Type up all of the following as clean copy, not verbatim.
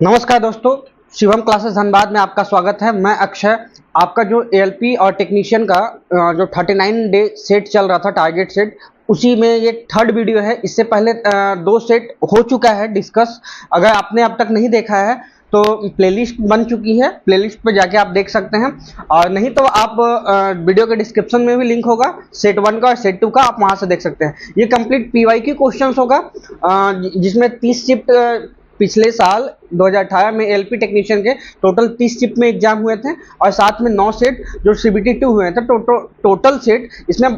नमस्कार दोस्तों, शिवम क्लासेस धनबाद में आपका स्वागत है। मैं अक्षय, आपका जो एएलपी और टेक्नीशियन का जो 39 डे सेट चल रहा था, टारगेट सेट, उसी में ये थर्ड वीडियो है। इससे पहले दो सेट हो चुका है डिस्कस। अगर आपने अब तक नहीं देखा है तो प्लेलिस्ट बन चुकी है, प्लेलिस्ट पे जाके आप देख सकते हैं, और नहीं तो आप वीडियो के डिस्क्रिप्शन में भी लिंक होगा सेट 1 का और सेट 2 का, आप वहां से देख सकते हैं। ये कंप्लीट पीवाईक्यू क्वेश्चंस होगा, जिसमें 30 शिफ्ट पिछले साल 2018 में एलपी टेक्नीशियन के टोटल 30 शिफ्ट में एग्जाम हुए थे, और साथ में 9 सेट जो सीबीटी 2 हुए थे। टोटल सेट इसमें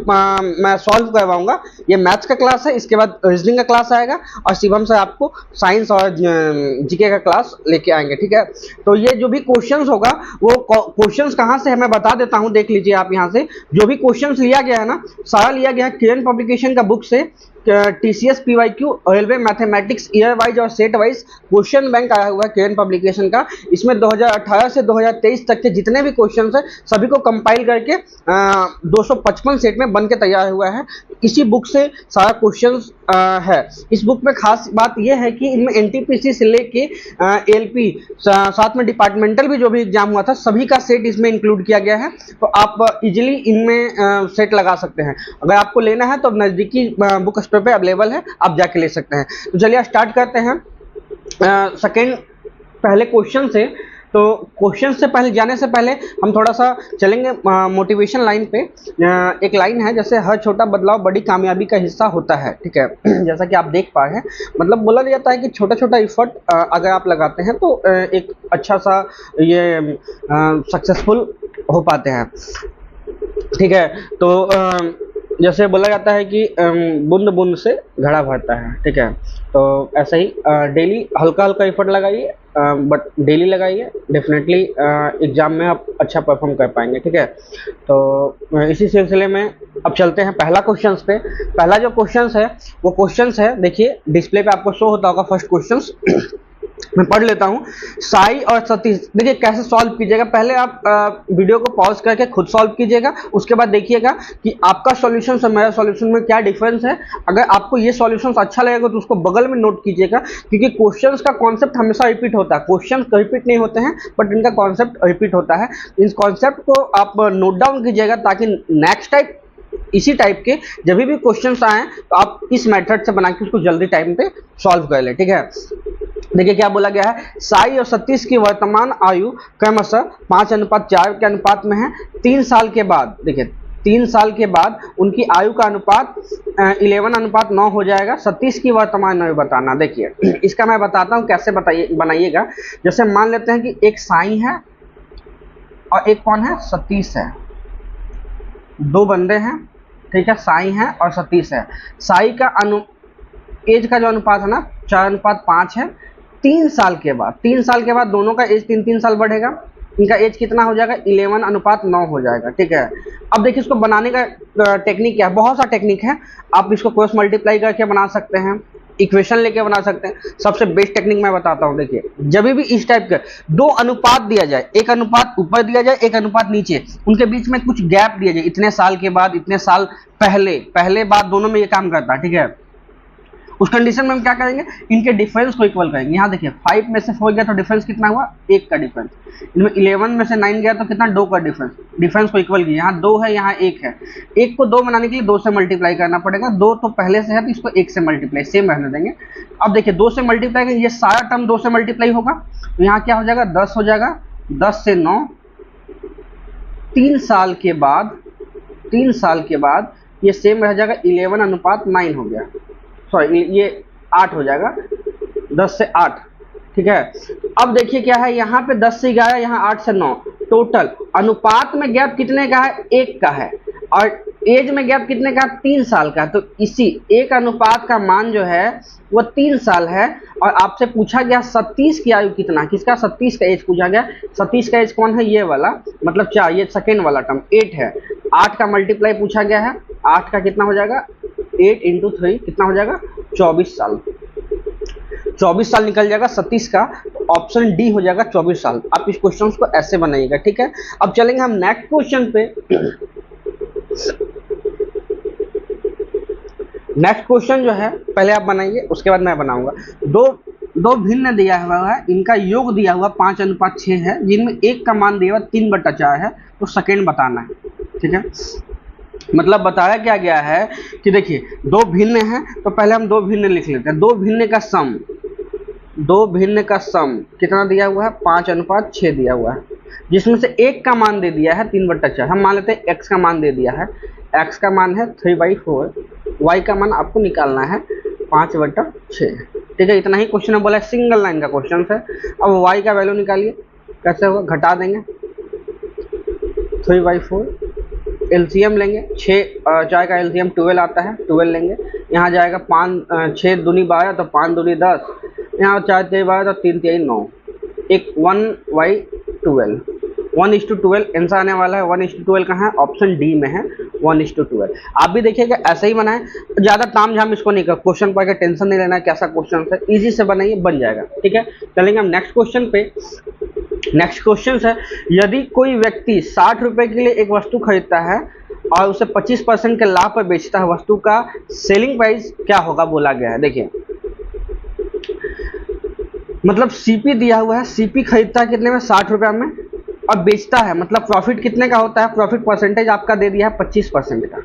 मैं सॉल्व करवाऊंगा। ये मैथ्स का क्लास है, इसके बाद रीजनिंग का क्लास आएगा, और शिवम से आपको साइंस और जीके का क्लास लेके आएंगे। ठीक है, तो ये जो भी क्वेश्चंस होगा, वो क्वेश्चंस कहाँ से है मैं बता देता हूँ, देख लीजिए आप। यहाँ से जो भी क्वेश्चंस लिया गया है ना, सारा लिया गया है किरण पब्लिकेशन का बुक से। TCS PYQ railway mathematics year wise और सेट वाइज क्वेश्चन बैंक आया हुआ है किरण पब्लिकेशन का। इसमें 2018 से 2023 तक के जितने भी क्वेश्चंस हैं, सभी को कंपाइल करके 255 सेट में बन के तैयार हुआ है। इसी बुक से सारा क्वेश्चंस है। इस बुक में खास बात यह है कि इनमें एनटीपीसी से लेके एलपी, साथ में डिपार्टमेंटल भी जो भी एग्जाम हुआ था, सभी का सेट इसमें इंक्लूड किया गया है। तो आप इजीली इनमें सेट लगा सकते हैं। अगर आपको लेना है तो नज़दीकी बुक स्टोर पे अवेलेबल है, आप जाके ले सकते हैं। तो चलिए स्टार्ट करते हैं सेकेंड पहले क्वेश्चन से। तो क्वेश्चन से पहले जाने से पहले हम थोड़ा सा चलेंगे मोटिवेशन लाइन पे। एक लाइन है, जैसे हर छोटा बदलाव बड़ी कामयाबी का हिस्सा होता है। ठीक है, जैसा कि आप देख पा रहे हैं, मतलब बोला जाता है कि छोटा छोटा इफर्ट अगर आप लगाते हैं तो एक अच्छा सा ये सक्सेसफुल हो पाते हैं। ठीक है, तो जैसे बोला जाता है कि बूंद बूंद से घड़ा भरता है। ठीक है, तो ऐसा ही डेली हल्का हल्का एफर्ट लगाइए, बट डेली लगाइए, डेफिनेटली एग्जाम में आप अच्छा परफॉर्म कर पाएंगे। ठीक है, तो इसी सिलसिले में अब चलते हैं पहला क्वेश्चन पे। पहला जो क्वेश्चन है वो क्वेश्चन है, देखिए डिस्प्ले पे आपको शो होता होगा फर्स्ट क्वेश्चन। मैं पढ़ लेता हूँ। साई और सतीश, देखिए कैसे सॉल्व कीजिएगा। पहले आप वीडियो को पॉज करके खुद सॉल्व कीजिएगा, उसके बाद देखिएगा कि आपका सॉल्यूशन और मेरा सॉल्यूशन में क्या डिफरेंस है। अगर आपको ये सॉल्यूशन अच्छा लगेगा तो उसको बगल में नोट कीजिएगा, क्योंकि क्वेश्चंस का कॉन्सेप्ट हमेशा रिपीट होता है। क्वेश्चन रिपीट नहीं होते हैं, बट इनका कॉन्सेप्ट रिपीट होता है। इस कॉन्सेप्ट को आप नोट डाउन कीजिएगा, ताकि नेक्स्ट टाइप इसी टाइप के जब भी क्वेश्चंस आए तो आप इस मेथड से बना के उसको जल्दी टाइम पे सॉल्व कर ले। ठीक है, देखिए क्या बोला गया है। साई और सतीश की वर्तमान आयु क्रमशः 5:4 के अनुपात में है। 3 साल के बाद, देखिए 3 साल के बाद उनकी आयु का अनुपात 11:9 हो जाएगा। सतीश की वर्तमान आयु बताना। देखिए इसका मैं बताता हूँ कैसे बनाइएगा। जैसे मान लेते हैं कि एक साई है और एक कौन है, सतीश है। दो बंदे हैं, ठीक है, साई है और सतीश है। साई का एज का जो अनुपात है ना 4:5 है। 3 साल के बाद, 3 साल के बाद दोनों का एज 3 साल बढ़ेगा। इनका एज कितना हो जाएगा, 11:9 हो जाएगा। ठीक है, अब देखिए इसको बनाने का टेक्निक क्या है। बहुत सा टेक्निक है, आप इसको क्रॉस मल्टीप्लाई करके बना सकते हैं, इक्वेशन लेके बना सकते हैं। सबसे बेस्ट टेक्निक मैं बताता हूँ। देखिए जब भी इस टाइप के दो अनुपात दिया जाए, एक अनुपात ऊपर दिया जाए, एक अनुपात नीचे, उनके बीच में कुछ गैप दिया जाए, इतने साल के बाद, इतने साल पहले बाद, दोनों में ये काम करता है। ठीक है, उस कंडीशन में हम क्या करेंगे, इनके डिफरेंस को इक्वल करेंगे। यहाँ देखिए 5 में से 4 गया तो डिफरेंस कितना हुआ, 1 का डिफरेंस। इनमें 11 में से 9 गया तो कितना, 2 का डिफरेंस। डिफरेंस को इक्वल किया, यहाँ 2 है, यहाँ 1 है। 1 को 2 बनाने के लिए 2 से मल्टीप्लाई करना पड़ेगा। 2 तो पहले से है तो इसको 1 से मल्टीप्लाई सेम रहने देंगे। अब देखिए 2 से मल्टीप्लाई करेंगे, ये सारा टर्म 2 से मल्टीप्लाई होगा, तो यहाँ क्या हो जाएगा, 10 हो जाएगा। 10 से 9, 3 साल के बाद, 3 साल के बाद ये सेम रह जाएगा, 11:9 हो गया। सॉरी, ये 8 हो जाएगा, 10 से 8। ठीक है, अब देखिए क्या है, यहाँ पे 10 से 11, यहाँ 8 से 9, टोटल अनुपात में गैप कितने का है, 1 का है, और एज में गैप कितने का, 3 साल का। तो इसी एक अनुपात का मान जो है वो 3 साल है। और आपसे पूछा गया सतीश की आयु कितना, किसका, सतीश का एज पूछा गया। सतीश का एज कौन है, ये वाला, मतलब 4, ये सेकेंड वाला टर्म 8 है। 8 का मल्टीप्लाई पूछा गया है, 8 का कितना हो जाएगा, 8 × 3 कितना हो जाएगा, 24 साल। 24 साल निकल जाएगा सतीश का, तो ऑप्शन डी हो जाएगा 24 साल। आप इस क्वेश्चन को ऐसे बनाइएगा। ठीक है, अब चलेंगे हम नेक्स्ट क्वेश्चन पे। नेक्स्ट क्वेश्चन जो है पहले आप बनाइए, उसके बाद मैं बनाऊंगा। दो दो भिन्न दिया हुआ है, इनका योग दिया हुआ 5:6 है, जिनमें एक का मान दिया हुआ 3/4 है, तो सेकेंड बताना है। ठीक है, मतलब बताया क्या गया है कि देखिए दो भिन्न हैं, तो पहले हम दो भिन्न लिख लेते हैं। दो भिन्न का सम कितना दिया हुआ है, 5:6 दिया हुआ है, जिसमें से एक का मान दे दिया है 3/4। हम मान लेते हैं x का मान दे दिया है, x का मान है 3/4, y का मान आपको निकालना है 5/6। ठीक है, इतना ही क्वेश्चन में बोला है, सिंगल लाइन का क्वेश्चन है। अब y का वैल्यू निकालिए, कैसे होगा, घटा देंगे 3/4, एलसीएम लेंगे, 4 का एलसीएम 12 आता है, 12 लेंगे, यहाँ जाएगा 6 दूनी 12, तो 5 दूनी 10, यहाँ 4 3 12, तो 3 3 9, एक 1/12, 1:12 आंसर आने वाला है। 1:12 कहाँ है, ऑप्शन डी में है, 1:12। आप भी देखिएगा ऐसे ही बनाएं, ज़्यादा ताम झाम इसको नहीं कर, क्वेश्चन पढ़ के टेंशन नहीं लेना है कैसा क्वेश्चन है, इजी से बनाइए, बन जाएगा। ठीक है, चलेंगे हम नेक्स्ट क्वेश्चन पे। नेक्स्ट क्वेश्चन है, यदि कोई व्यक्ति 60 रुपए के लिए एक वस्तु खरीदता है और उसे 25% के लाभ पर बेचता है, वस्तु का सेलिंग प्राइस क्या होगा बोला गया है। देखिए मतलब सीपी दिया हुआ है, सीपी खरीदता है कितने में, 60 रुपया में, और बेचता है, मतलब प्रॉफिट कितने का होता है, प्रॉफिट परसेंटेज आपका दे दिया है 25% का।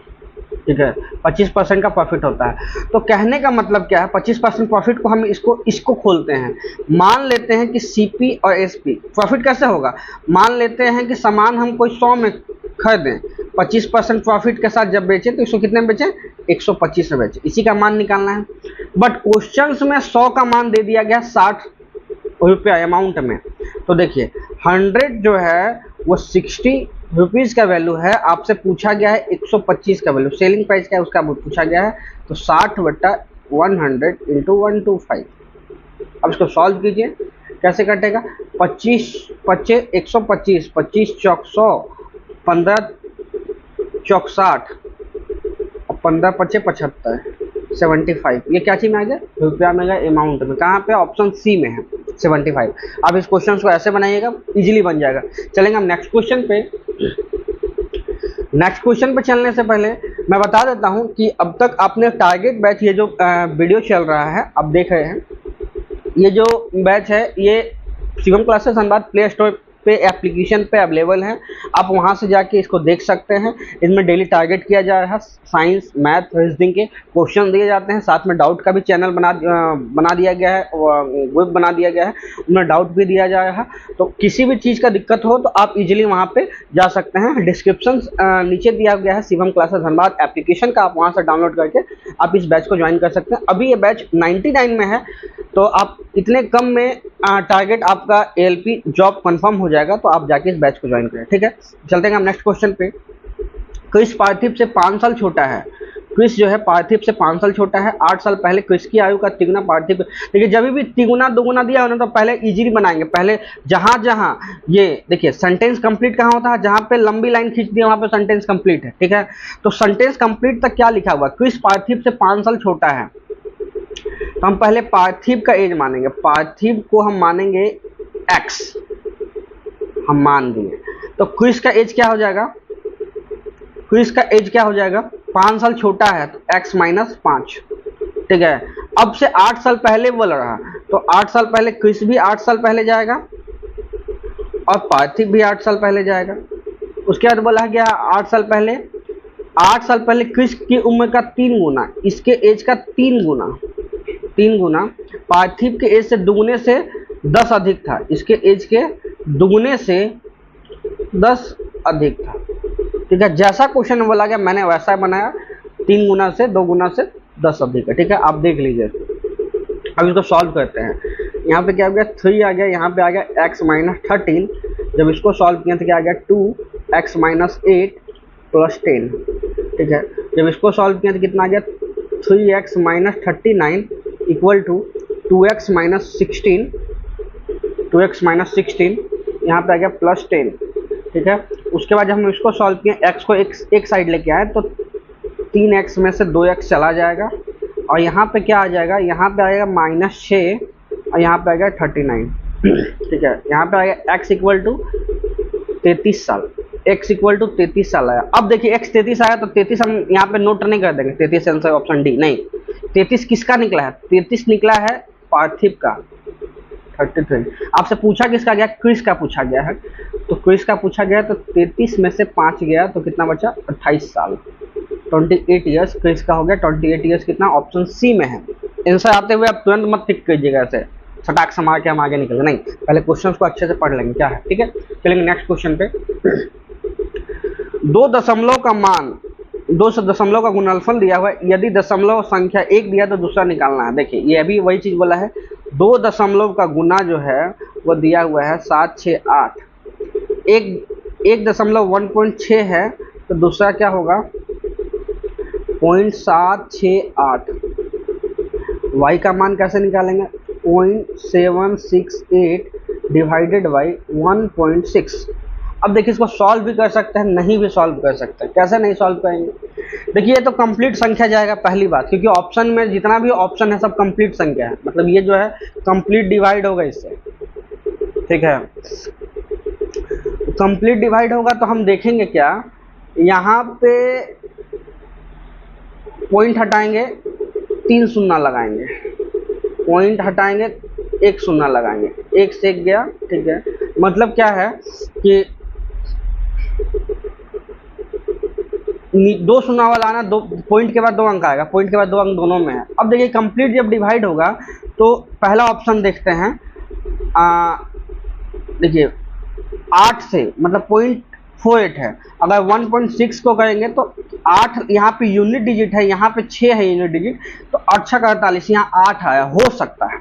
ठीक है, 25% का प्रॉफिट होता है। तो कहने का मतलब क्या है, 25% प्रॉफिट को हम इसको खोलते हैं, मान लेते हैं कि सीपी और एसपी प्रॉफिट कैसे होगा, मान लेते हैं कि सामान हम कोई 100 में खरीदें, 25% प्रॉफिट के साथ जब बेचें तो इसको कितने में बेचें, 125 में बेचें, इसी का मान निकालना है। बट क्वेश्चंस में 100 का मान दे दिया गया 60 रुपया अमाउंट में, तो देखिए 100 जो है वो 60 रुपीज़ का वैल्यू है, आपसे पूछा गया है 125 का वैल्यू, सेलिंग प्राइस क्या है उसका पूछा गया है, तो 60/100 × 125। अब इसको सॉल्व कीजिए, कैसे कटेगा, 25 125, 25 चौक 100, 15 चौक 60 और 15 पचे 75, 75, ये क्या चीज में आ गया, रुपया में गया, अमाउंट में, कहाँ पे, ऑप्शन सी में है 75। अब इस क्वेश्चन को ऐसे बनाइएगा, इजीली बन जाएगा। चलेंगे हम नेक्स्ट क्वेश्चन पे। नेक्स्ट क्वेश्चन पे चलने से पहले मैं बता देता हूं कि अब तक आपने टारगेट बैच, ये जो वीडियो चल रहा है आप देख रहे हैं, ये जो बैच है ये Shivam classes Dhanbad play store पे एप्लीकेशन पे अवेलेबल है, आप वहां से जाके इसको देख सकते हैं। इसमें डेली टारगेट किया जा रहा है, साइंस मैथ रीजनिंग के क्वेश्चन दिए जाते हैं, साथ में डाउट का भी चैनल बना दिया गया है, ग्रुप बना दिया गया है, उनमें डाउट भी दिया जा रहा है। तो किसी भी चीज़ का दिक्कत हो तो आप इजीली वहां पे जा सकते हैं। डिस्क्रिप्शन नीचे दिया गया है शिवम क्लासेस धनबाद एप्लीकेशन का, आप वहां से डाउनलोड करके आप इस बैच को ज्वाइन कर सकते हैं। अभी ये बैच 99 में है, तो आप इतने कम में टारगेट आपका एएलपी जॉब कंफर्म हो जाएगा, तो आप जाके इस बैच को ज्वाइन करें। ठीक है, चलते हैं हम नेक्स्ट क्वेश्चन पे। क्रिस पार्थिव से 5 साल छोटा है, क्रिस जो है पार्थिव से 5 साल छोटा है, 8 साल पहले क्रिस की आयु का तिगुना पार्थिव। देखिए जब भी तिगुना दुगुना दिया हो ना, तो पहले इजीली बनाएंगे, पहले जहां जहां ये देखिए सेंटेंस कंप्लीट कहाँ होता है, जहां पे लंबी लाइन खींच दी वहां पे सेंटेंस कंप्लीट है। ठीक है, तो सेंटेंस कंप्लीट तक क्या लिखा हुआ, क्रिस पार्थिव से 5 साल छोटा है, तो हम पहले पार्थिव का एज मानेंगे, पार्थिव को हम मानेंगे x, हम मान दिए, तो क्रिस का एज क्या हो जाएगा, क्रिस का एज क्या हो जाएगा, 5 साल छोटा है तो x - 5। ठीक है, अब से 8 साल पहले बोल रहा, तो 8 साल पहले क्रिस भी 8 साल पहले जाएगा और पार्थिव भी 8 साल पहले जाएगा। उसके बाद बोला गया 8 साल पहले क्रिस की उम्र का 3 गुना, इसके एज का 3 गुना पार्थिव के एज से दुगुने से 10 अधिक था, इसके एज के दुगुने से 10 अधिक था। ठीक है, जैसा क्वेश्चन बोला गया मैंने वैसा बनाया, 3 गुना से 2 गुना से 10 अधिक है। ठीक है, आप देख लीजिए। अब इसको सॉल्व करते हैं, यहाँ पे क्या हो गया 3 आ गया, यहाँ पे आ गया x - 13, जब इसको सॉल्व किया तो क्या आ गया 2x - 8 + 10। ठीक है, जब इसको सॉल्व किया तो कितना आ गया 3x - 39 = 2x - 16, यहाँ पे आ गया +10। ठीक है, उसके बाद जब हम इसको सॉल्व किए, x को एक साइड लेके आए तो 3x में से 2x चला जाएगा, और यहाँ पे क्या आ जाएगा, यहाँ पे आएगा -6 और यहाँ पे आएगा 39। ठीक है, यहाँ पे आएगा x = 33 साल, x = 33 साल आया। अब देखिए x 33 आया तो 33 हम यहाँ पे नोट नहीं कर देंगे, 33 आंसर ऑप्शन डी नहीं, 33 किसका निकला है, 33 निकला है पार्थिव का, 33। आपसे पूछा किसका गया, क्रिस का पूछा गया है, तो क्रिस का पूछा गया तो 33 में से 5 गया तो कितना बचा, 28 साल, 28 ईयर्स क्रिस का हो गया। 28 ईयर्स कितना, ऑप्शन सी में है। आंसर आते हुए आप तुरंत मत टिक कीजिएगा ऐसे सटाक से मार के हम आगे निकल, नहीं, पहले क्वेश्चन को अच्छे से पढ़ लेंगे क्या है, ठीक है। चलेंगे नेक्स्ट क्वेश्चन पे। दो दशमलव का मान, दो दशमलव का गुणनफल दिया हुआ है, यदि दशमलव संख्या एक दिया तो दूसरा निकालना है। देखिए ये अभी वही चीज बोला है, दो दशमलव का गुना जो है वो दिया हुआ है 7, 6, 8, एक दशमलव 1.6 है तो दूसरा क्या होगा 0.768। y का मान कैसे निकालेंगे, 0.768 डिवाइडेड बाई 1.6। अब देखिए इसको सॉल्व भी कर सकते हैं, नहीं भी सॉल्व कर सकते हैं। कैसे नहीं सॉल्व करेंगे, देखिए ये तो कंप्लीट संख्या जाएगा पहली बात, क्योंकि ऑप्शन में जितना भी ऑप्शन है सब कंप्लीट संख्या है, मतलब ये जो है कंप्लीट डिवाइड होगा इससे, ठीक है। कंप्लीट डिवाइड होगा तो हम देखेंगे क्या, यहाँ पे पॉइंट हटाएंगे 3 शून्य लगाएंगे, पॉइंट हटाएंगे 1 शून्य लगाएंगे, एक से एक गया, ठीक है। मतलब क्या है कि दो शून्य वाला आना, दो पॉइंट के बाद 2 अंक आएगा, पॉइंट के बाद 2 अंक दोनों में है। अब देखिए कंप्लीट जब डिवाइड होगा तो पहला ऑप्शन देखते हैं, देखिए 8 से मतलब 0.48 है, अगर 1.6 को करेंगे तो 8 यहाँ पे यूनिट डिजिट है, यहाँ पे 6 है यूनिट डिजिट, तो 8 का 48, यहाँ 8 आया, हो सकता है,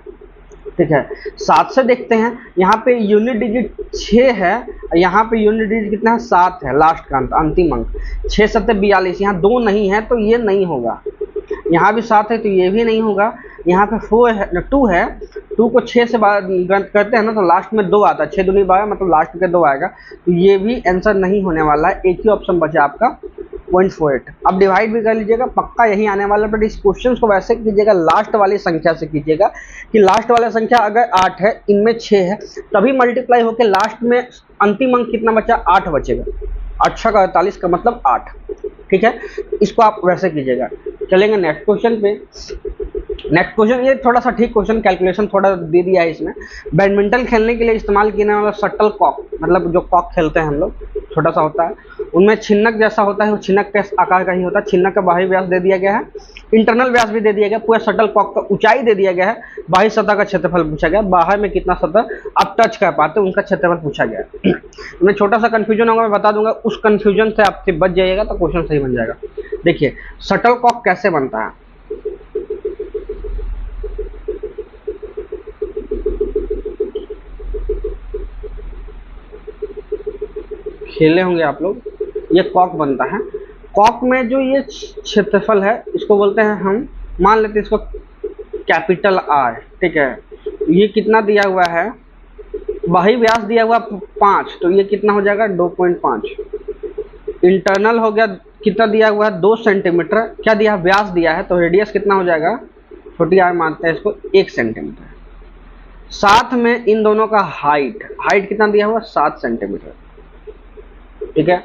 ठीक है। 7 से देखते हैं, यहाँ पे यूनिट डिजिट 6 है, यहाँ पे यूनिट डिजिट कितना है, 7 है, लास्ट का अंतिम अंक, 6 7 42, यहाँ 2 नहीं है तो ये नहीं होगा, यहाँ भी 7 है तो ये भी नहीं होगा, यहाँ पे 4 है, 2 है, 2 को 6 से करते हैं ना तो लास्ट में 2 आता है, 6 दूनी 12 मतलब लास्ट के 2 आएगा, तो ये भी आंसर नहीं होने वाला है। एक ही ऑप्शन बचा आपका 0.48। अब डिवाइड भी कर लीजिएगा, पक्का यही आने वाला है, बट इस क्वेश्चन को वैसे कीजिएगा लास्ट वाली संख्या से कीजिएगा कि लास्ट वाला संख्या अगर 8 है, इनमें 6 है, तभी मल्टीप्लाई होकर लास्ट में अंतिम अंक कितना बचा, 8 बचेगा, 8 का 48 का मतलब 8, ठीक है। इसको आप वैसे कीजिएगा। चलेंगे नेक्स्ट क्वेश्चन पे। नेक्स्ट क्वेश्चन ये थोड़ा सा ठीक क्वेश्चन, कैलकुलेशन थोड़ा दे दिया है इसमें। बैडमिंटन खेलने के लिए इस्तेमाल किया वाला शटल कॉक, मतलब जो कॉक खेलते हैं हम लोग, छोटा सा होता है, उनमें छिन्नक जैसा होता है, वो छिन्नक के आकार का ही होता है। छिन्नक का बाहरी व्यास दे दिया गया है, इंटरनल व्यास भी दे दिया गया, पूरा शटल कॉक का ऊंचाई दे दिया गया है, बाहरी सतह का क्षेत्रफल पूछा गया, बाहर में कितना सतह आप टच कर पाते हैं उनका क्षेत्रफल पूछा गया। मैं छोटा सा कंफ्यूजन होगा, मैं बता दूंगा, उस कंफ्यूजन से आपसे बच जाइएगा तो क्वेश्चन सही बन जाएगा। देखिए शटल कॉक कैसे बनता है, खेले होंगे आप लोग, ये कॉक बनता है। कॉक में जो ये क्षेत्रफल है इसको बोलते हैं हम, मान लेते हैं इसको कैपिटल आर, ठीक है। ये कितना दिया हुआ है, बाहरी व्यास दिया हुआ 5, तो ये कितना हो जाएगा 2.5। इंटरनल हो गया, कितना दिया हुआ है 2 सेंटीमीटर, क्या दिया है व्यास दिया है, तो रेडियस कितना हो जाएगा, छोटी आर मानते हैं इसको 1 सेंटीमीटर। साथ में इन दोनों का हाइट, हाइट कितना दिया हुआ 7 सेंटीमीटर, ठीक है।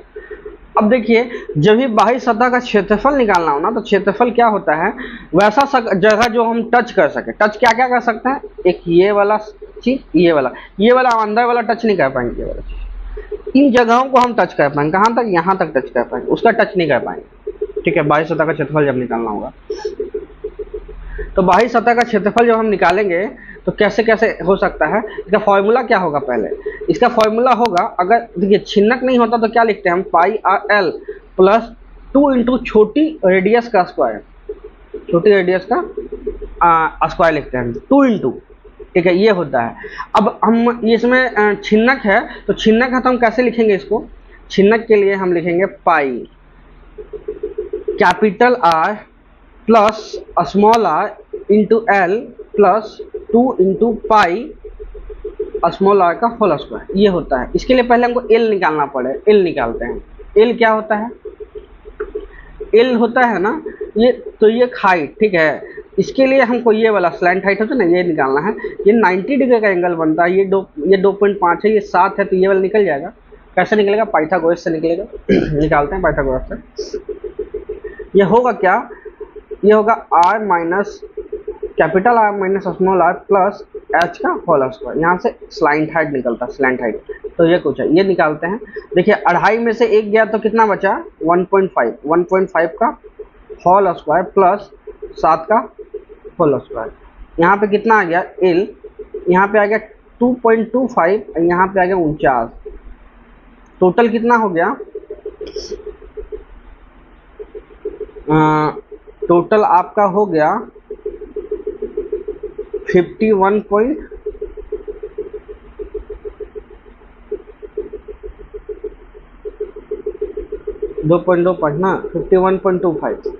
अब देखिए जब भी बाहरी सतह का क्षेत्रफल निकालना हो ना, तो क्षेत्रफल क्या होता है, वैसा जगह जो हम टच कर सके। टच क्या क्या कर सकते हैं, एक ये वाला चीज, ये वाला अंदर वाला टच नहीं कर पाएंगे, ये वाला चीज, इन जगहों को हम टच कर पाएंगे, कहाँ तक, यहाँ तक टच कर पाएंगे, उसका टच नहीं कर पाएंगे, ठीक है। बाहरी सतह का क्षेत्रफल जब निकालना होगा, तो बाहरी सतह का क्षेत्रफल जब हम निकालेंगे तो कैसे कैसे हो सकता है, इसका फॉर्मूला क्या होगा, पहले इसका फॉर्मूला होगा, अगर देखिए छिन्नक नहीं होता तो क्या लिखते हैं हम, पाई आर एल प्लस 2 इंटू छोटी रेडियस का स्क्वायर, छोटी रेडियस का स्क्वायर लिखते हैं 2 इंटू, ठीक है, ये होता है। अब हम इसमें छिन्नक है, तो छिन्नक है तो हम कैसे लिखेंगे इसको, छिन्नक के लिए हम लिखेंगे pi capital R plus small R into L plus 2 into pi small R का होल स्क्वायर, ये होता है। इसके लिए पहले हमको एल निकालना पड़े, एल निकालते हैं। एल क्या होता है, एल होता है ना ये, तो ये हाइट, ठीक है। इसके लिए हमको ये वाला स्लैंट हाइट होता है ना, ये निकालना है। ये 90 डिग्री का एंगल बनता है, ये 2.5 है, ये 7 है, तो ये वाला निकल जाएगा। कैसे निकलेगा, पाइथागोरस से निकलेगा। निकालते हैं पाइथागोरस से। ये होगा क्या, ये होगा R minus capital R minus small R plus H का होल स्क्वायर, यहाँ से स्लैंट हाइट निकलता है, स्लैंट हाइट, तो ये कुछ है, ये निकालते हैं। देखिए 2.5 में से 1 गया तो कितना बचा 1.5, 1.5 का होल स्क्वायर प्लस 7 का होल स्क्वायर, यहाँ पे कितना आ गया एल, यहाँ पे आ गया 2.25, यहाँ पे आ गया 49, टोटल कितना हो गया, टोटल आपका हो गया 51 पॉइंट 2.2 पढ़ना 51.25।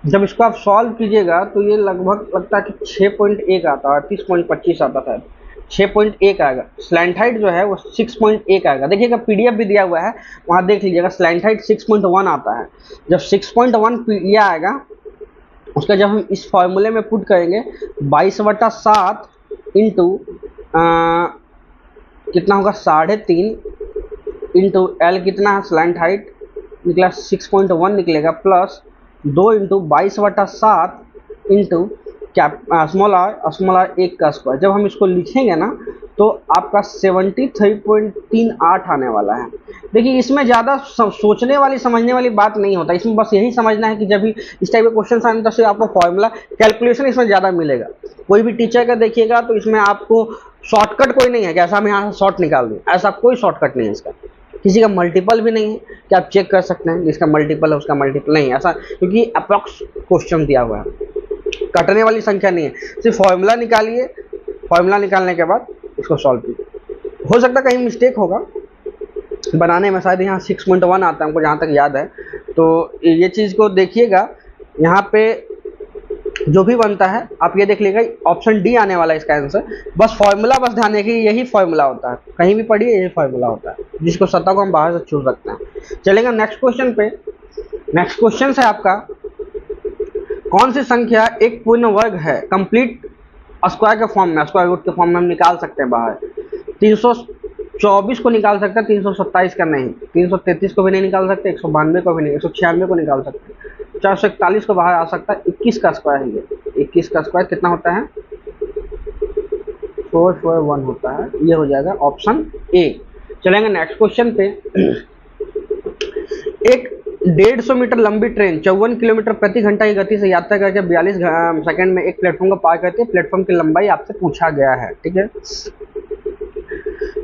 जब इसको आप सॉल्व कीजिएगा तो ये लगभग लगता है कि 6.1 आता है, 38.25 आता था, 6.1 आएगा। स्लैंट हाइट जो है वो 6.1 आएगा। देखिएगा पीडीएफ भी दिया हुआ है, वहाँ देख लीजिएगा, स्लैंट हाइट 6.1 आता है। जब 6.1 ये आएगा, उसका जब हम इस फॉर्मूले में पुट करेंगे 22/7 इंटू कितना होगा 3.5 इंटू एल कितना है स्लैंट हाइट निकला 6.1 निकलेगा, plus 2 into 22/7 into cap small R 1 का स्क्वायर। जब हम इसको लिखेंगे ना तो आपका 73.38 आने वाला है। देखिए इसमें ज़्यादा सोचने वाली समझने वाली बात नहीं होता, इसमें बस यही समझना है कि जब भी इस टाइप के क्वेश्चन आने तो सिर्फ आपको फॉर्मूला कैलकुलेशन इसमें ज़्यादा मिलेगा। कोई भी टीचर का देखिएगा तो इसमें आपको शॉर्टकट कोई नहीं है कि ऐसा मैं यहाँ से शॉर्ट निकाल दूँ, ऐसा कोई शॉर्टकट नहीं है इसका। किसी का मल्टीपल भी नहीं है कि आप चेक कर सकते हैं जिसका मल्टीपल है उसका मल्टीपल नहीं है ऐसा, क्योंकि अप्रॉक्स क्वेश्चन दिया हुआ है, कटने वाली संख्या नहीं है। सिर्फ फॉर्मूला निकालिए, फॉर्मूला निकालने के बाद इसको सॉल्व कीजिए। हो सकता है कहीं मिस्टेक होगा बनाने में, शायद यहाँ 6.1 आता है हमको जहाँ तक याद है, तो ये चीज़ को देखिएगा। यहाँ पे जो भी बनता है आप ये देख लीजिएगा, ऑप्शन डी आने वाला है इसका आंसर। बस फॉर्मूला बस ध्यान रखिए, यही फॉर्मूला होता है, कहीं भी पढ़िए यही फॉर्मूला होता है, जिसको सत्ता को हम बाहर से चूज सकते हैं। चलेगा नेक्स्ट क्वेश्चन पे। नेक्स्ट क्वेश्चन है आपका, कौन सी संख्या एक पूर्ण वर्ग है कंप्लीट स्क्वायर के फॉर्म में, स्क्वायर रूट के फॉर्म में हम निकाल सकते हैं बाहर। 324 को निकाल सकते हैं, 327 का नहीं, 333 को भी नहीं निकाल सकते, 192 को भी नहीं, 196 को निकाल सकते हैं, 441 को बाहर आ सकता है। 21 का स्क्वायर है ये, 21 का स्क्वायर कितना होता है 441 होता है, ये हो जाएगा ऑप्शन ए। चलेंगे नेक्स्ट क्वेश्चन पे। एक 150 मीटर लंबी ट्रेन 54 किलोमीटर प्रति घंटा की गति से यात्रा करके 42 सेकंड में एक प्लेटफॉर्म को पार करती है। प्लेटफॉर्म की लंबाई आपसे पूछा गया है, ठीक है।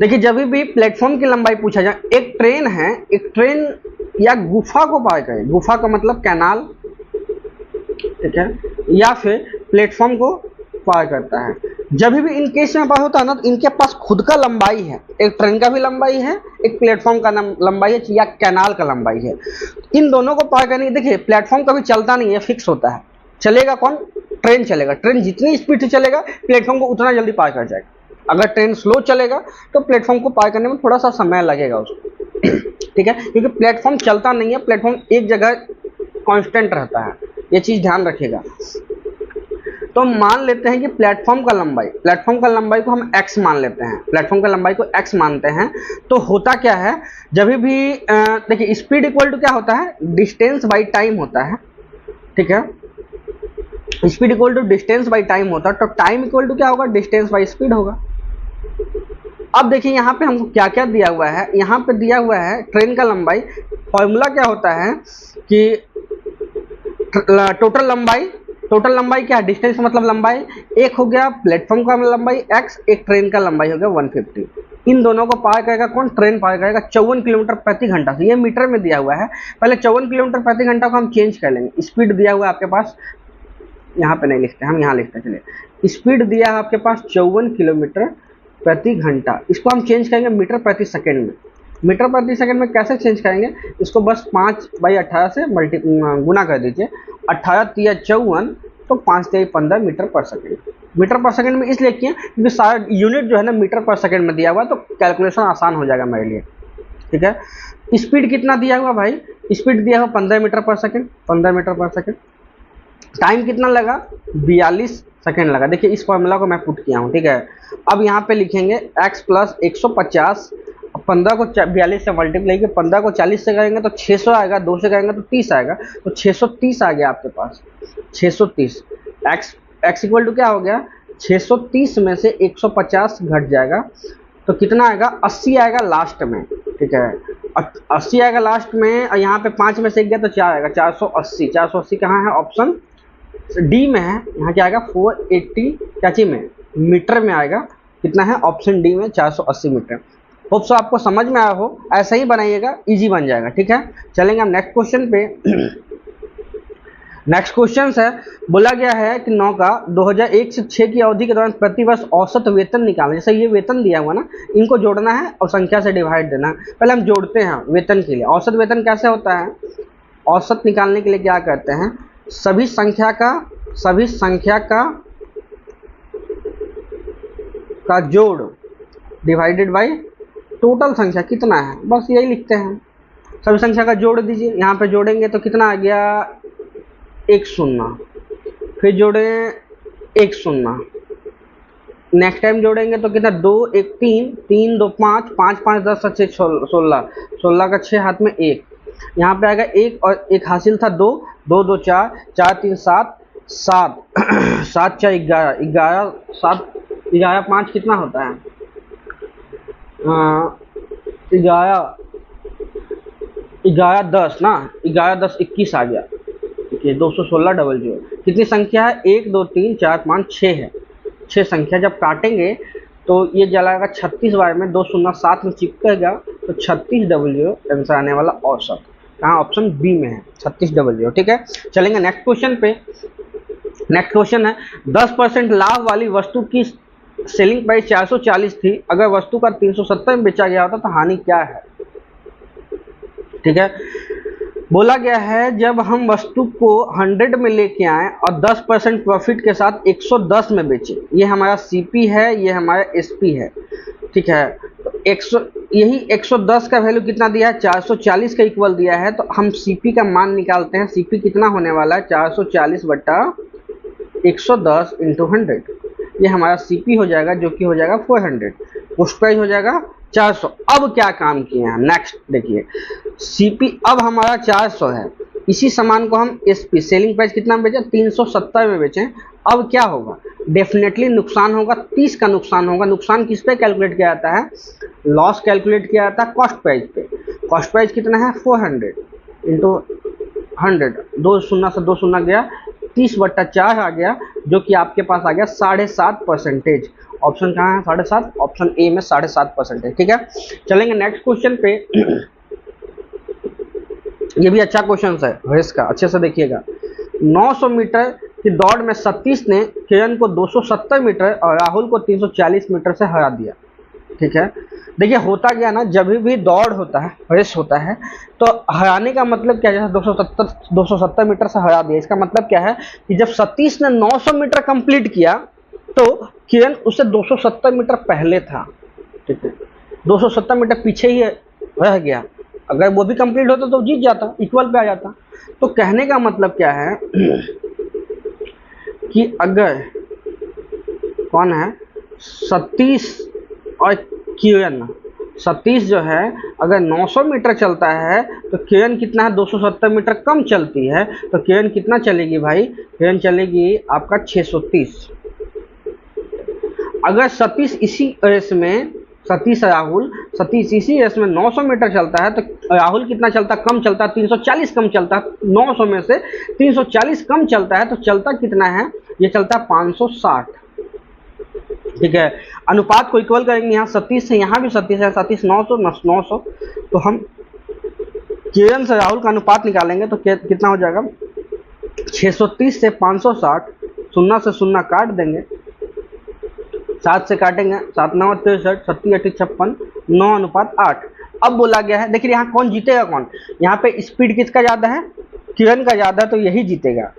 देखिए जब भी प्लेटफॉर्म की लंबाई पूछा जाए, एक ट्रेन है, एक ट्रेन या गुफा को पार करे, गुफा का मतलब कैनाल, ठीक है, या फिर प्लेटफॉर्म को पार करता है। जब भी इन केस में पार होता है ना, तो इनके पास खुद का लंबाई है, एक ट्रेन का भी लंबाई है, एक प्लेटफॉर्म का लंबाई है या कैनाल का लंबाई है। इन दोनों को पार करने, देखिए प्लेटफॉर्म कभी चलता नहीं है, फिक्स होता है। चलेगा कौन, ट्रेन चलेगा, ट्रेन जितनी स्पीड से चलेगा प्लेटफॉर्म को उतना जल्दी पार कर जाएगा। अगर ट्रेन स्लो चलेगा तो प्लेटफॉर्म को पार करने में थोड़ा सा समय लगेगा उसको, ठीक है, क्योंकि प्लेटफॉर्म चलता नहीं है, प्लेटफॉर्म एक जगह कांस्टेंट रहता है, ये चीज ध्यान रखिएगा। तो मान लेते हैं कि प्लेटफॉर्म का लंबाई को हम x मान लेते हैं, प्लेटफॉर्म का लंबाई को x मानते हैं। तो होता क्या है, जब भी देखिए स्पीड इक्वल टू क्या होता है, डिस्टेंस बाई टाइम होता है, ठीक है, speed equal to distance by time होता है। तो टाइम इक्वल टू क्या होगा, डिस्टेंस बाई स्पीड होगा। अब देखिए यहाँ पे हमको क्या क्या दिया हुआ है, यहाँ पे दिया हुआ है ट्रेन का लंबाई, फॉर्मूला क्या होता है कि टोटल लंबाई क्या है, डिस्टेंस मतलब लंबाई, एक हो गया प्लेटफॉर्म का लंबाई x, एक ट्रेन का लंबाई हो गया 150। इन दोनों को पार करेगा कौन, ट्रेन पार करेगा 54 किलोमीटर प्रति घंटा से। ये मीटर में दिया हुआ है, पहले 54 किलोमीटर प्रति घंटा को हम चेंज कर लेंगे। स्पीड दिया हुआ है आपके पास, यहाँ पे नहीं लिखते, हम यहाँ लिखते हैं, चलिए स्पीड दिया है आपके पास 54 किलोमीटर प्रति घंटा, इसको हम चेंज करेंगे मीटर प्रति सेकेंड में। मीटर प्रति सेकंड में कैसे चेंज करेंगे, इसको बस 5/18 से गुना कर दीजिए, 18 × 54 तो 5 × 15 मीटर पर सेकंड। मीटर पर सेकंड में इसलिए किया क्योंकि सारा यूनिट जो है ना मीटर पर सेकंड में दिया हुआ है, तो कैलकुलेशन आसान हो जाएगा मेरे लिए, ठीक है। स्पीड कितना दिया हुआ भाई, स्पीड दिया हुआ 15 मीटर पर सेकंड, 15 मीटर पर सेकंड। टाइम कितना लगा, 42 सेकंड लगा। देखिए इस फॉर्मूला को मैं पुट किया हूँ, ठीक है। अब यहाँ पे लिखेंगे x प्लस 150, 15 को 42 से मल्टीप्लाई किया, 15 को 40 से करेंगे तो 600 आएगा, 2 से करेंगे तो 30 आएगा, तो 630 आ गया आपके पास, 630। x इक्वल टू क्या हो गया, 630 में से 150 घट जाएगा तो कितना आएगा, 80 आएगा लास्ट में, ठीक है। 80 आएगा लास्ट में, और यहाँ पे 5 में से 1 गया तो 4 आएगा, 480। 480 कहाँ है, ऑप्शन डी में है। यहाँ क्या आएगा, 480 क्या में, मीटर में आएगा। कितना है, ऑप्शन डी में 480 मीटर। होप सो आपको समझ में आया हो, ऐसा ही बनाइएगा, इजी बन जाएगा, ठीक है। चलेंगे हम नेक्स्ट क्वेश्चन पे। नेक्स्ट क्वेश्चन है, बोला गया है कि नौका 2001 से 6 की अवधि के दौरान प्रतिवर्ष औसत वेतन निकालना। जैसे ये वेतन दिया हुआ ना, इनको जोड़ना है और संख्या से डिवाइड देना है। पहले हम जोड़ते हैं वेतन के लिए। औसत वेतन कैसे होता है, औसत निकालने के लिए क्या करते हैं, सभी संख्या का जोड़ डिवाइडेड बाय टोटल संख्या कितना है, बस यही लिखते हैं। सभी संख्या का जोड़ दीजिए, यहाँ पे जोड़ेंगे तो कितना आ गया, 1 0, फिर जोड़े 1 0, नेक्स्ट टाइम जोड़ेंगे तो कितना, 2 1 3, 3 2 5, 5 5 10 6 16, 16 का 6 हाथ में 1, यहाँ पे आएगा 1 और 1 हासिल था 2, 2 2 4, 4 3 7, 7 7 4 11, 11 7 11 5 कितना होता है, 11 10 ना, 11 10 21 आ गया, 216 डबल जीरो। कितनी संख्या है, 1 2 3 4 5 6 है, 6 संख्या। जब काटेंगे तो ये जलाएगा 36 बार में, 2 0 7 में चिपकेगा तो 36 डबल जीरो आंसर आने वाला औसत। कहाँ, ऑप्शन बी में है 36 डबल जीरो, ठीक है। चलेंगे नेक्स्ट क्वेश्चन पे। नेक्स्ट क्वेश्चन है, 10% लाभ वाली वस्तु की सेलिंग प्राइस 440 थी, अगर वस्तु का 370 में बेचा गया होता तो हानि क्या है, ठीक है। बोला गया है जब हम वस्तु को 100 में लेके आए और 10% प्रॉफिट के साथ 110 में बेचे, ये हमारा सीपी है, ये हमारा एसपी है, ठीक है। तो 100 यही 110 का वैल्यू कितना दिया है, 440 का इक्वल दिया है, तो हम सीपी का मान निकालते हैं। सीपी कितना होने वाला है, 440 बटा 110 इंटू 100, ये हमारा सीपी हो जाएगा, जो कि हो जाएगा 400। पोस्ट प्राइस हो जाएगा 400। अब क्या काम किए हैं, नेक्स्ट देखिए, सीपी अब हमारा 400 है, इसी सामान को हम एसपी सेलिंग प्राइस कितना में बेचें, 370 में बेचें। अब क्या होगा, डेफिनेटली नुकसान होगा, 30 का नुकसान होगा। नुकसान किस पे कैलकुलेट किया जाता है, लॉस कैलकुलेट किया जाता है कॉस्ट प्राइस पे। कॉस्ट प्राइस कितना है, 400 इंटू 100, 2 0 से 2 0 गया, 30 बट्टा 4 आ गया, जो कि आपके पास आ गया 7.5%। ऑप्शन कहाँ है, 7.5, ऑप्शन ए में 7.5%, ठीक है। चलेंगे नेक्स्ट क्वेश्चन पे। ये भी अच्छा क्वेश्चन है रेस का, अच्छे से देखिएगा। 900 मीटर की दौड़ में सतीश ने किरण को 270 मीटर और राहुल को 340 मीटर से हरा दिया, ठीक है। देखिए होता क्या ना, जब भी दौड़ होता है, रेस होता है, तो हराने का मतलब क्या है, जैसे 270 मीटर से हरा दिया, इसका मतलब क्या है कि जब सतीश ने 900 मीटर कंप्लीट किया तो किरण उससे 270 मीटर पहले था, ठीक है। 270 मीटर पीछे ही रह गया, अगर वो भी कंप्लीट होता तो जीत जाता, इक्वल पे आ जाता। तो कहने का मतलब क्या है कि अगर कौन है, सतीश और किरण, सतीश जो है अगर 900 मीटर चलता है तो किरण कितना है, 270 मीटर कम चलती है, तो किरण कितना चलेगी भाई, किरण चलेगी आपका 630। अगर सतीश इसी रेस में, सतीश इसी रेस में 900 मीटर चलता है तो राहुल कितना चलता, कम चलता है, 340 कम चलता है। 900 में से 340 कम चलता है तो चलता कितना है, ये चलता है 560, ठीक है। अनुपात को इक्वल करेंगे, यहाँ सतीश है, यहाँ भी सतीश है, सतीश 900, तो हम किरण से राहुल का अनुपात निकालेंगे तो कितना हो जाएगा, 630 से 560, 0 से 0 काट देंगे, 7 से काटेंगे, 7 9 63, 37 8 56, 9:8। अब बोला गया है, देखिए यहाँ कौन जीतेगा, कौन यहाँ पे स्पीड किसका ज़्यादा है, किरण का ज़्यादा है, तो यही जीतेगा।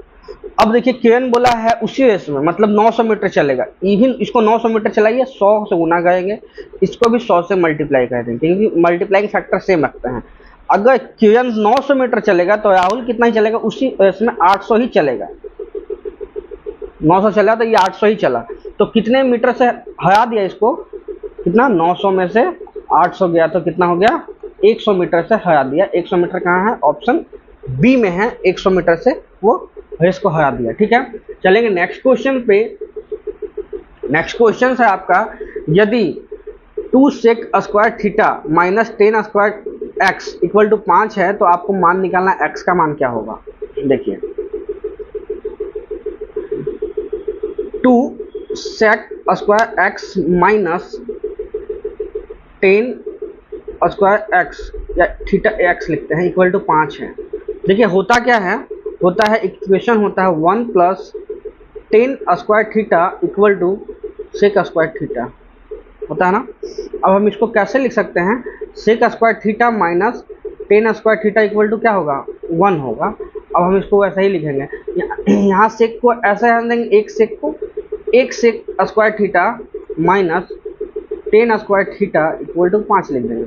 अब देखिए किरण बोला है उसी रेस में, मतलब 900 मीटर चलेगा, इवन इसको 900 मीटर चलाइए, 100 से गुना करेंगे, इसको भी 100 से मल्टीप्लाई कर देंगे, क्योंकि मल्टीप्लाइंग फैक्टर सेम रखते हैं। अगर किरण 900 मीटर चलेगा तो राहुल कितना ही चलेगा, उसी रेस में 800 ही चलेगा। 900 चला तो ये 800 ही चला, तो कितने मीटर से हरा दिया इसको, कितना, 900 में से 800 गया तो कितना हो गया, 100 मीटर से हरा दिया। 100 मीटर कहाँ है, ऑप्शन बी में है, 100 मीटर से वो रेस को हरा दिया, ठीक है। चलेंगे नेक्स्ट क्वेश्चन पे। नेक्स्ट क्वेश्चन है आपका, यदि 2 sec square theta minus 10 square x equal to 5 है तो आपको मान निकालना है एक्स का मान क्या होगा। देखिए 2 sec square x minus 10 square x या थीटा एक्स लिखते हैं इक्वल टू 5 है। देखिए होता क्या है, होता है इक्वेशन होता है 1 plus 10 square theta equal to sec square theta होता है ना। अब हम इसको कैसे लिख सकते हैं, sec square theta minus 10 square theta equal to क्या होगा 1 होगा। अब हम इसको वैसे ही लिखेंगे, यहाँ सेक को ऐसे हम देंगे, एक सेक को एक sec square theta minus 10 square theta equal to 5 लिख देंगे।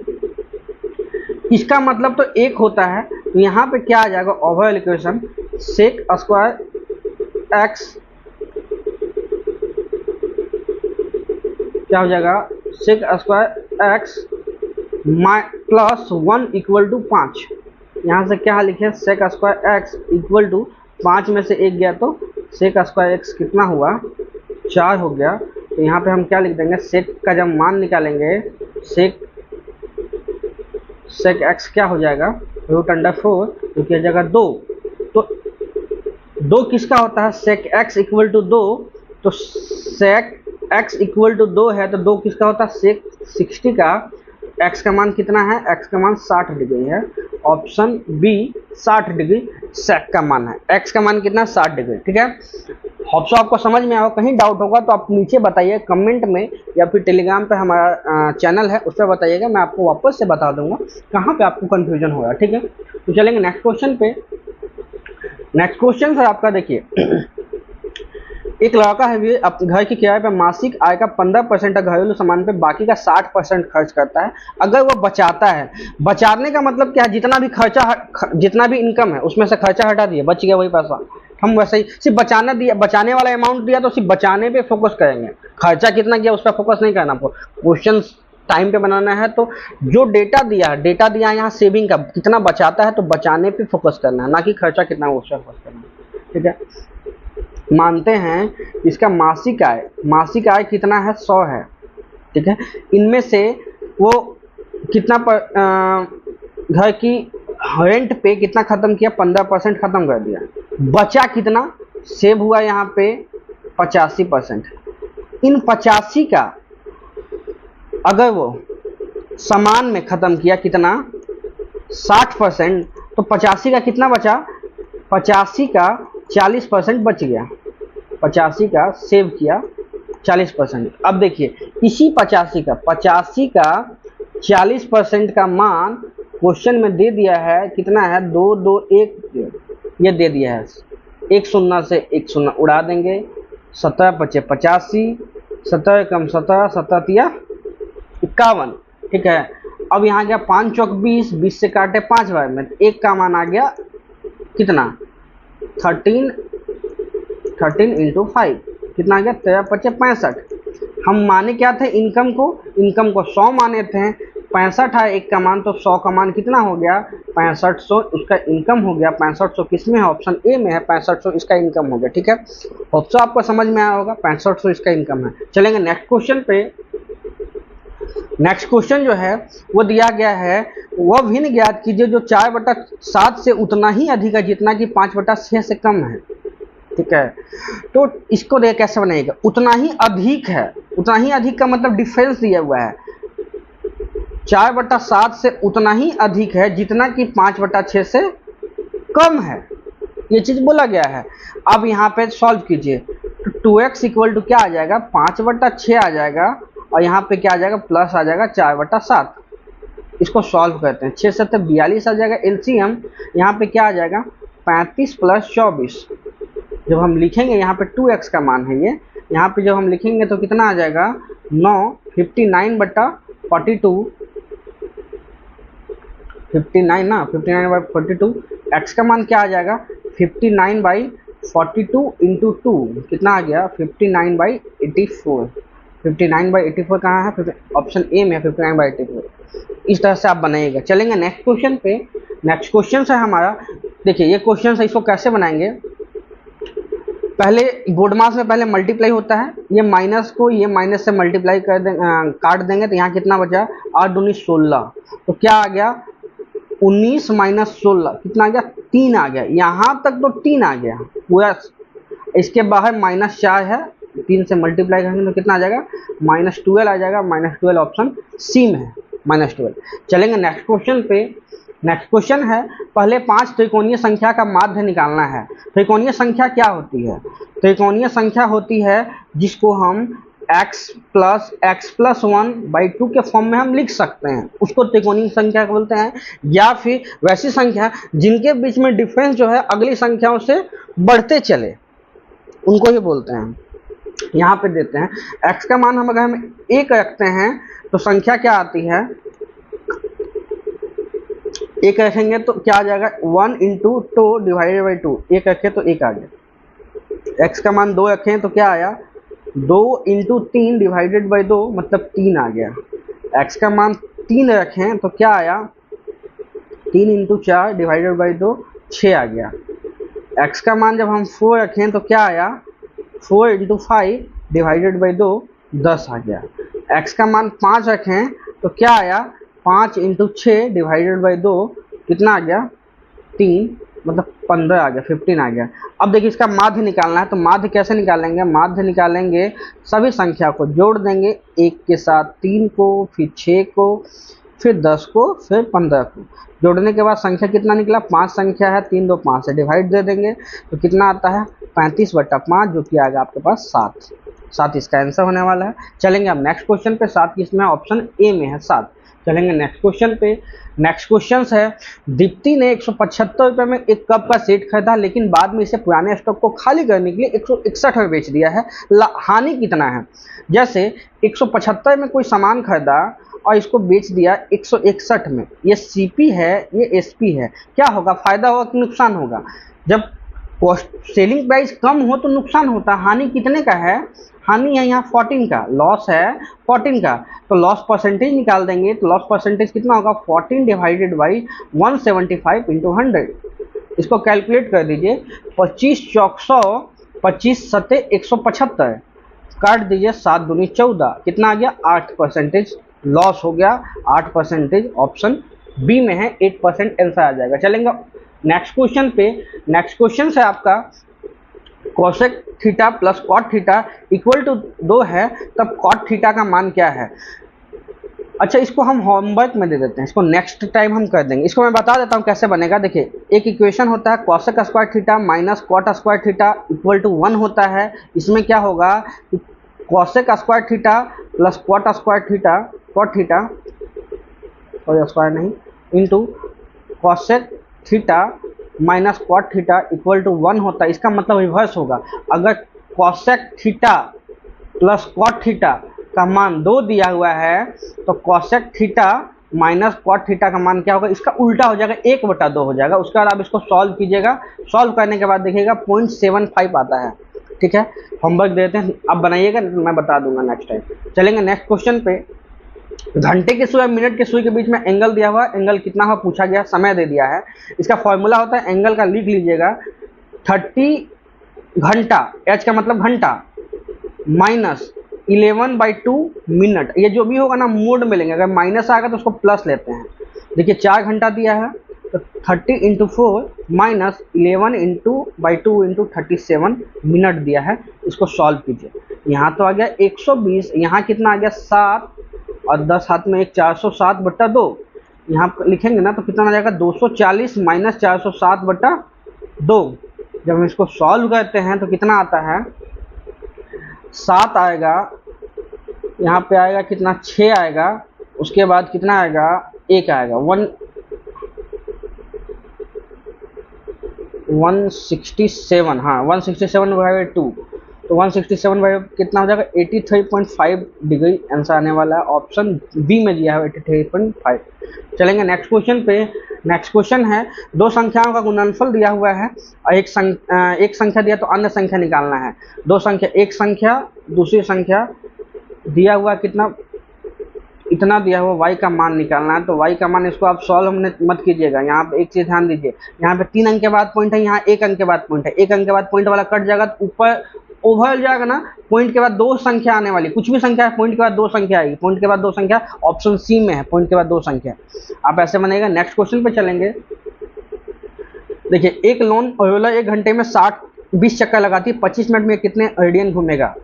इसका मतलब तो एक होता है, तो यहाँ पे क्या आ जाएगा overall equation sec square x क्या हो जाएगा sec square x plus 1 equal to 5। यहाँ से क्या लिखे sec square x equal to 5 में से एक गया तो सेक स्क्वायर एक्स कितना हुआ 4 हो गया। तो यहाँ पे हम क्या लिख देंगे, सेक का जब मान निकालेंगे सेक एक्स क्या हो जाएगा √4 तो क्या जाएगा 2। तो 2 किसका होता है सेक एक्स इक्वल टू 2, तो सेक x इक्वल टू 2 है तो 2 किसका होता है सेक 60 का। x का मान कितना है, x का मान 60 डिग्री है, ऑप्शन बी 60 डिग्री सेक का मान है। x का मान कितना 60 डिग्री, ठीक है। होप सो आपको समझ में आया। कहीं डाउट होगा तो आप नीचे बताइए कमेंट में या फिर टेलीग्राम पे हमारा चैनल है उस पर बताइएगा, मैं आपको वापस से बता दूंगा कहाँ पे आपको कंफ्यूजन हो रहा है, ठीक है। तो चलेंगे नेक्स्ट क्वेश्चन पे। नेक्स्ट क्वेश्चन है आपका, देखिए एक लड़का है ये घर की किराए पर मासिक आय का 15% घरेलू सामान पे बाकी का 60% खर्च करता है। अगर वो बचाता है, बचाने का मतलब क्या है, जितना भी खर्चा जितना भी इनकम है उसमें से खर्चा हटा दिया बच गया वही पैसा। हम वैसे ही सिर्फ बचाना दिया, बचाने वाला अमाउंट दिया तो सिर्फ बचाने पे फोकस करेंगे, खर्चा कितना किया उस पर फोकस नहीं करना। आपको क्वेश्चन टाइम पे बनाना है तो जो डेटा दिया है यहाँ सेविंग का कितना बचाता है तो बचाने पे फोकस करना है, ना कि खर्चा कितना उस पर फोकस करना है, ठीक है। मानते हैं इसका मासिक आय कितना है 100 है, ठीक है। इनमें से वो कितना घर की रेंट पे कितना खत्म किया 15% खत्म कर दिया, बचा कितना सेव हुआ यहाँ पे 85%। इन 85 का अगर वो सामान में खत्म किया कितना 60% तो 85 का कितना बचा, 85 का 40% बच गया, 85 का सेव किया 40%। अब देखिए इसी 85 का 40% का मान क्वेश्चन में दे दिया है, कितना है 2 2 1 ये दे दिया है, एक शून्य से एक शून्य उड़ा देंगे, 17 बचे 85, 17 कम 17, 17 तिया 51, ठीक है। अब यहाँ गया 5 चौक 20, 20 से काटे 5 बार में, एक का मान आ गया कितना 13 इंटू 5 कितना आ गया 13 पचे 65। हम माने क्या थे इनकम को 100 माने थे, 65 है एक का मान तो 100 का मान कितना हो गया 6500, उसका इनकम हो गया 6500 किस में है ऑप्शन ए में है, 6500 इसका इनकम हो गया, ठीक है। ऑप्शन आपको समझ में आया होगा 6500 इसका इनकम है। चलेंगे नेक्स्ट क्वेश्चन पे। नेक्स्ट क्वेश्चन जो है वो दिया गया है, वह भिन्न ज्ञात कीजिए जो 4/7 से उतना ही अधिक है जितना कि 5/6 से कम है, ठीक है। तो इसको देख कैसे बनाएगा, उतना ही अधिक है, उतना ही अधिक का मतलब डिफरेंस दिया हुआ है, 4/7 से उतना ही अधिक है जितना कि 5/6 से कम है, ये चीज बोला गया है। अब यहाँ पे सॉल्व कीजिए तो 2x इक्वल टू क्या आ जाएगा 5/6 आ जाएगा और यहाँ पे क्या आ जाएगा प्लस आ जाएगा 4/7। इसको सॉल्व करते हैं, 6 7 42 आ जाएगा, एलसीएम यहाँ पे क्या आ जाएगा 35 प्लस 24। जब हम लिखेंगे यहाँ पे 2x का मान है ये, यहाँ पे जब हम लिखेंगे तो कितना आ जाएगा 9 59/42 59 ना 59/42, x का मान क्या आ जाएगा 59/42 इंटू 2 कितना आ गया 59/84। 59/84 कहाँ है, ऑप्शन ए में 59/84। इस तरह से आप बनाइएगा। चलेंगे नेक्स्ट क्वेश्चन पे। नेक्स्ट क्वेश्चन है हमारा, देखिए ये क्वेश्चन है, इसको कैसे बनाएंगे, पहले बोर्ड मास में पहले मल्टीप्लाई होता है, ये माइनस को ये माइनस से मल्टीप्लाई कर देंगे, काट देंगे, तो यहाँ कितना बचा 8 दूनी 16, तो क्या आ गया 19 माइनस 16 कितना आ गया 3 आ गया, यहाँ तक तो 3 आ गया पूरा, इसके बाहर -4 है, 3 से मल्टीप्लाई करेंगे तो कितना आ जाएगा -12 आ जाएगा, -12 ऑप्शन सी में है, -12। चलेंगे नेक्स्ट क्वेश्चन पे। नेक्स्ट क्वेश्चन है, पहले 5 त्रिकोणीय संख्या का माध्य निकालना है। त्रिकोणीय संख्या क्या होती है? त्रिकोणीय संख्या होती है जिसको हम x + 1/2 के फॉर्म में हम लिख सकते हैं, उसको त्रिकोणीय संख्या बोलते हैं। या फिर वैसी संख्या जिनके बीच में डिफरेंस जो है अगली संख्याओं से बढ़ते चले, उनको ये बोलते हैं। यहाँ पे देते हैं x का मान हम अगर हम 1 रखते हैं तो संख्या क्या आती है, 1 रखेंगे तो क्या आ जाएगा 1 × 2 डिवाइडेड बाई 2, 1 रखें तो 1 आ गया। x का मान 2 रखें तो क्या आया 2 × 3 डिवाइडेड बाई 2 मतलब 3 आ गया। x का मान 3 रखें तो क्या आया 3 × 4 डिवाइडेड बाई 2 6 आ गया। x का मान जब हम 4 रखें तो क्या आया 4 × 5 डिवाइडेड बाई 2 10 आ गया। x का मान 5 रखें तो क्या आया 5 × 6 डिवाइडेड बाई 2 कितना आ गया 3 मतलब 15 आ गया, 15 आ गया। अब देखिए इसका माध्य निकालना है, तो माध्य कैसे निकालेंगे, माध्य निकालेंगे सभी संख्या को जोड़ देंगे, 1 के साथ 3 को, फिर 6 को, फिर 10 को, फिर 15 को। जोड़ने के बाद संख्या कितना निकला 5 संख्या है, 3 2 5 से डिवाइड दे देंगे तो कितना आता है 35/5 जो कि आएगा आपके पास 7 इसका आंसर होने वाला है। चलेंगे अब नेक्स्ट क्वेश्चन पे, 7 किसमें ऑप्शन ए में है 7। चलेंगे नेक्स्ट क्वेश्चन पे। नेक्स्ट क्वेश्चन है, दीप्ति ने 175 रुपये में एक कप का सेट खरीदा, लेकिन बाद में इसे पुराने स्टॉक को खाली करने के लिए 161 में बेच दिया है, हानि कितना है? जैसे 175 में कोई सामान खरीदा और इसको बेच दिया 161 में, ये सीपी है ये एसपी है, क्या होगा फायदा होगा कि नुकसान होगा? जब सेलिंग प्राइस कम हो तो नुकसान होता है। हानि कितने का है? हानि है यहाँ 14 का, लॉस है 14 का, तो लॉस परसेंटेज निकाल देंगे तो लॉस परसेंटेज कितना होगा 14 डिवाइडेड बाई 175 × 100। इसको कैलकुलेट कर दीजिए, 25 चौक 100, 25 सत्ते 175, काट दीजिए 7 दूनी 14, कितना आ गया 8% लॉस हो गया, 8% ऑप्शन बी में है, 8% आंसर आ जाएगा। चलेंगे नेक्स्ट क्वेश्चन पे। नेक्स्ट क्वेश्चन से आपका cosec theta plus cot theta equal to 2 है, तब कॉट थीटा का मान क्या है? अच्छा, इसको हम होमवर्क में दे देते हैं, इसको नेक्स्ट टाइम हम कर देंगे। इसको मैं बता देता हूँ कैसे बनेगा। देखिए एक इक्वेशन होता है cosec square theta minus cot square theta equal to 1 होता है। इसमें क्या होगा कि cosec square theta plus cot square theta, cot theta और स्क्वायर नहीं, into cosec theta minus cot theta equal to 1 होता है। इसका मतलब रिवर्स होगा, अगर cosec theta plus cot theta का मान 2 दिया हुआ है तो cosec theta minus cot theta का मान क्या होगा, इसका उल्टा हो जाएगा, 1/2 हो जाएगा। उसके बाद आप इसको सॉल्व कीजिएगा, सॉल्व करने के बाद देखिएगा 0.75 आता है। ठीक है, होमवर्क देते हैं, आप बनाइएगा, मैं बता दूंगा नेक्स्ट टाइम। चलेंगे नेक्स्ट क्वेश्चन पे। घंटे के सुई और मिनट के सुई के बीच में एंगल दिया हुआ, एंगल कितना हुआ पूछा गया, समय दे दिया है। इसका फॉर्मूला होता है, एंगल का लिख लीजिएगा, 30 घंटा, एच का मतलब घंटा, माइनस 11/2 मिनट। ये जो भी होगा ना मोड में लेंगे, अगर माइनस आएगा तो उसको प्लस लेते हैं। देखिए 4 घंटा दिया है तो 30 × 4 माइनस 11/2 × 37 मिनट दिया है। इसको सॉल्व कीजिए, यहाँ तो आ गया 120, यहाँ कितना आ गया 7 और 10 हाथ में 1, 407/2। यहाँ लिखेंगे ना तो कितना आ जाएगा 240 माइनस 407/2। जब हम इसको सॉल्व करते हैं तो कितना आता है 7 आएगा, यहाँ पे आएगा कितना 6 आएगा, उसके बाद कितना आएगा 1 आएगा, 167, हाँ 167/2, तो 167 कितना हो जाएगा 83.5 डिग्री आंसर आने वाला है। ऑप्शन बी में दिया है 83.5। चलेंगे नेक्स्ट क्वेश्चन पे। नेक्स्ट क्वेश्चन है, 2 संख्याओं का गुणनफल दिया हुआ है और एक संख्या दिया तो अन्य संख्या निकालना है। 2 संख्या, एक संख्या दूसरी संख्या दिया हुआ कितना इतना दिया हुआ y का मान निकालना है, तो y का मान इसको आप सॉल्व हमने मत कीजिएगा। यहाँ पे एक चीज ध्यान दीजिए, यहाँ पे 3 अंक के बाद पॉइंट है, यहाँ 1 अंक के बाद पॉइंट है। 1 अंक के बाद पॉइंट वाला कट जाएगा तो ऊपर ओवर जाएगा ना, पॉइंट के बाद 2 संख्या आने वाली, कुछ भी संख्या है पॉइंट के बाद 2 संख्या आएगी। पॉइंट के बाद 2 संख्या ऑप्शन सी में है, पॉइंट के बाद 2 संख्या। आप ऐसे बनेगा। नेक्स्ट क्वेश्चन पे चलेंगे। देखिए, एक लोन वाला 1 घंटे में 20 चक्कर लगाती है, 25 मिनट में कितने रेडियन घूमेगा?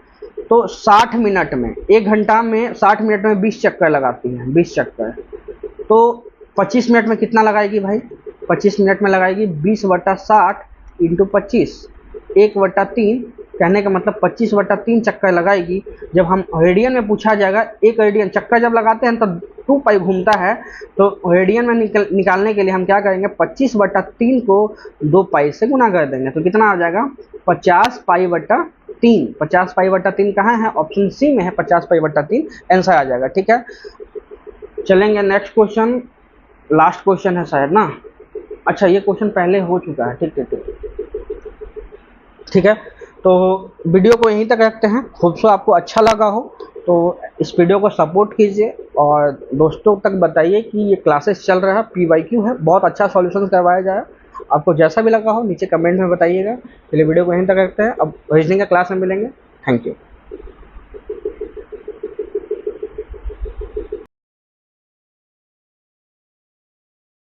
तो 60 मिनट में, 1 घंटा में 60 मिनट में 20 चक्कर लगाती है, 20 चक्कर। तो 25 मिनट में कितना लगाएगी भाई? 25 मिनट में लगाएगी 20/60 इंटू 25, 1/3। कहने का मतलब 25/3 चक्कर लगाएगी। जब हम रेडियन में पूछा जाएगा, एक रेडियन चक्कर जब लगाते हैं तो 2 पाई घूमता है, तो रेडियन में निकालने के लिए हम क्या करेंगे, 25/3 को 2 पाई से गुना कर देंगे। तो कितना आ जाएगा? 50 पाई/3। 50 पाई/3 कहाँ है? ऑप्शन सी में है, 50 पाई/3 आंसर आ जाएगा। ठीक है, चलेंगे नेक्स्ट क्वेश्चन। लास्ट क्वेश्चन है शायद ना? अच्छा, ये क्वेश्चन पहले हो चुका है। ठीक है, ठीक है। तो वीडियो को यहीं तक रखते हैं। होप सो आपको अच्छा लगा हो, तो इस वीडियो को सपोर्ट कीजिए और दोस्तों तक बताइए कि ये क्लासेस चल रहा है, PYQ है, बहुत अच्छा सॉल्यूशन करवाया जाए। आपको जैसा भी लगा हो नीचे कमेंट में बताइएगा। चलिए वीडियो को यहीं तक रखते हैं, अब रीजनिंग का क्लास में मिलेंगे। Thank you.